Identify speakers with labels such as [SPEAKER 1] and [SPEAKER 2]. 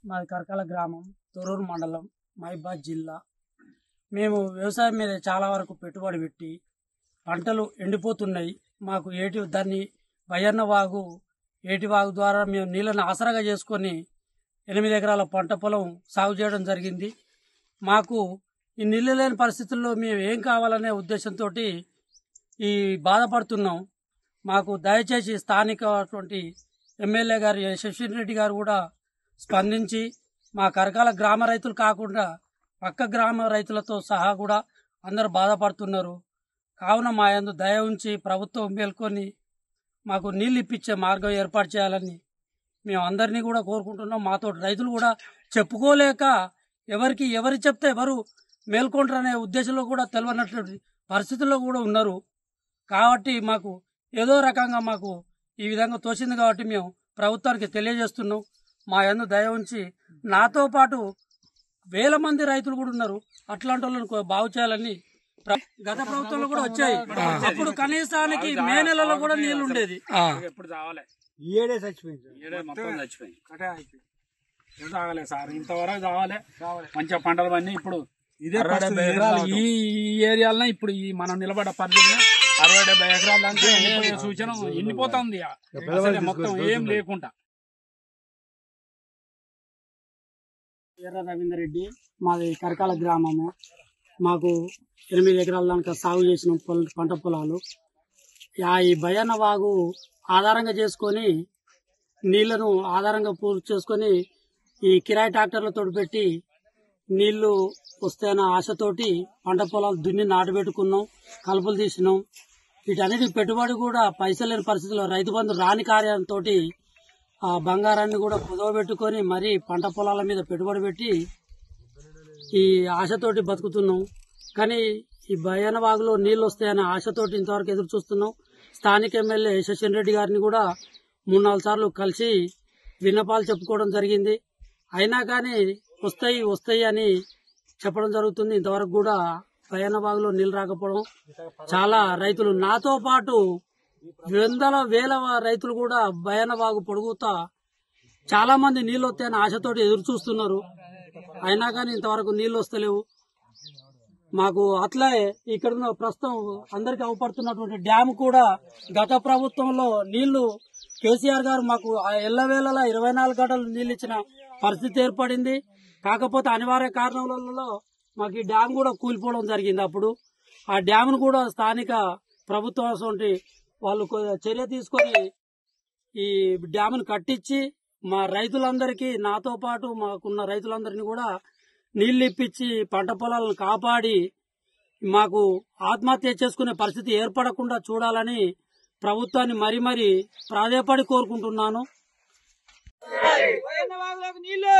[SPEAKER 1] మాది కరకాల గ్రామం, తొర్రూరు మండలం, మహబూబాబాద్ జిల్లా. మేము వ్యవసాయం మీద చాలా వరకు పెట్టుబడి పెట్టి పంటలు ఎండిపోతున్నాయి. మాకు దాన్ని బయ్యన్న వాగు, ఏటి వాగు ద్వారా మేము నీళ్ళని ఆసరాగా చేసుకొని 8 ఎకరాల పంట పొలం సాగు చేయడం జరిగింది. మాకు ఈ నీళ్ళు లేని పరిస్థితుల్లో మేము ఏం కావాలనే ఉద్దేశంతో ఈ బాధపడుతున్నాం. మాకు దయచేసి స్థానికటువంటి ఎమ్మెల్యే గారు శశిధర్ రెడ్డి గారు కూడా స్పందించి మా కరకాల గ్రామ రైతులు కాకుండా పక్క గ్రామ రైతులతో సహా కూడా అందరూ బాధపడుతున్నారు. కావున మా యందు దయ ఉంచి ప్రభుత్వం మేల్కొని మాకు నీళ్ళు ఇప్పించే మార్గం ఏర్పాటు చేయాలని మేము అందరినీ కూడా కోరుకుంటున్నాం. మాతో రైతులు కూడా చెప్పుకోలేక ఎవరు చెప్తే ఎవరు మేల్కొంటారనే ఉద్దేశంలో కూడా తెలియనటువంటి పరిస్థితుల్లో కూడా ఉన్నారు. కాబట్టి మాకు ఏదో రకంగా మాకు ఈ విధంగా తోచింది కాబట్టి మేము ప్రభుత్వానికి తెలియజేస్తున్నాం. మా యందు దయ ఉంచి నాతో పాటు వేల మంది రైతులు కూడా ఉన్నారు. అట్లాంటి వాళ్ళని బాగు చేయాలని గత ప్రభుత్వంలో కూడా వచ్చాయి. అప్పుడు కనీసానికి మే నెలలో కూడా నీళ్లు ఉండేది.
[SPEAKER 2] సార్ ఇంతవరకు కావాలి మంచిగా పంటలు అన్నీ ఇప్పుడు ఇదే ఈ ఏరియాలో ఇప్పుడు ఈ మనం నిలబడ్డ పరిధిలో 60-70 ఎకరాల దాంట్లో ఎండిపోయే సూచన ఎండిపోతుంది మొత్తం ఏం లేకుండా.
[SPEAKER 1] ఎర్ర రవీందర్ రెడ్డి, మాది కరకాల గ్రామము. మాకు 8 ఎకరాల దాకా సాగు చేసిన పంట పొలాలు. ఈ బయ్యన్న వాగు ఆధారంగా చేసుకొని నీళ్లను ఆధారంగా పూర్తి చేసుకొని ఈ కిరాయి ట్రాక్టర్లతో పెట్టి నీళ్లు వస్తాయన్న ఆశతోటి పంట పొలాలు దున్ని నాటుపెట్టుకున్నాం, కలుపులు తీసినాం. వీటన్నిటి పెట్టుబడి కూడా పైసలు లేని పరిస్థితుల్లో రైతు బంధు రాని కార్యంతో ఆ బంగారాన్ని కూడా కుదవబెట్టుకొని మరీ పంట పొలాల మీద పెట్టుబడి పెట్టి ఈ ఆశతోటి బతుకుతున్నాం. కానీ ఈ బయ్యన్న వాగులో నీళ్లు వస్తాయన్న ఆశతోటి ఇంతవరకు ఎదురు చూస్తున్నాం. స్థానిక ఎమ్మెల్యే శశిధర్ రెడ్డి గారిని కూడా 3-4 సార్లు కలిసి విన్నపాలు చెప్పుకోవడం జరిగింది. అయినా కానీ వస్తాయి అని చెప్పడం జరుగుతుంది. ఇంతవరకు కూడా బయ్యన్న వాగులో నీళ్లు రాకపోవడం చాలా రైతులు నాతో పాటు వేల రైతులు కూడా బయ్యన్న వాగు పొడుగుతా చాలా మంది నీళ్లు వస్తాయని ఆశతోటి ఎదురు చూస్తున్నారు. అయినా కానీ ఇంతవరకు నీళ్లు వస్తలేవు. మాకు అట్లే ఇక్కడున్న ప్రస్తుతం అందరికి అవపడుతున్నటువంటి డ్యామ్ కూడా గత ప్రభుత్వంలో నీళ్లు కేసీఆర్ గారు మాకు ఎల్లవేళలా 24 గంటలు నీళ్లు ఇచ్చిన పరిస్థితి ఏర్పడింది. కాకపోతే అనివార్య కారణాలలో మాకు ఈ డ్యామ్ కూడా కూలిపోవడం జరిగింది. అప్పుడు ఆ డ్యామ్ను కూడా స్థానిక ప్రభుత్వం వాళ్ళు చర్య తీసుకొని ఈ డ్యామ్ను కట్టించి మా రైతులందరికీ నాతో పాటు మాకున్న రైతులందరినీ కూడా నీళ్లు ఇప్పించి పంట పొలాలను కాపాడి మాకు ఆత్మహత్య చేసుకునే పరిస్థితి ఏర్పడకుండా చూడాలని ప్రభుత్వాన్ని మరీ ప్రాధేయపడి కోరుకుంటున్నాను.
[SPEAKER 3] నీళ్లు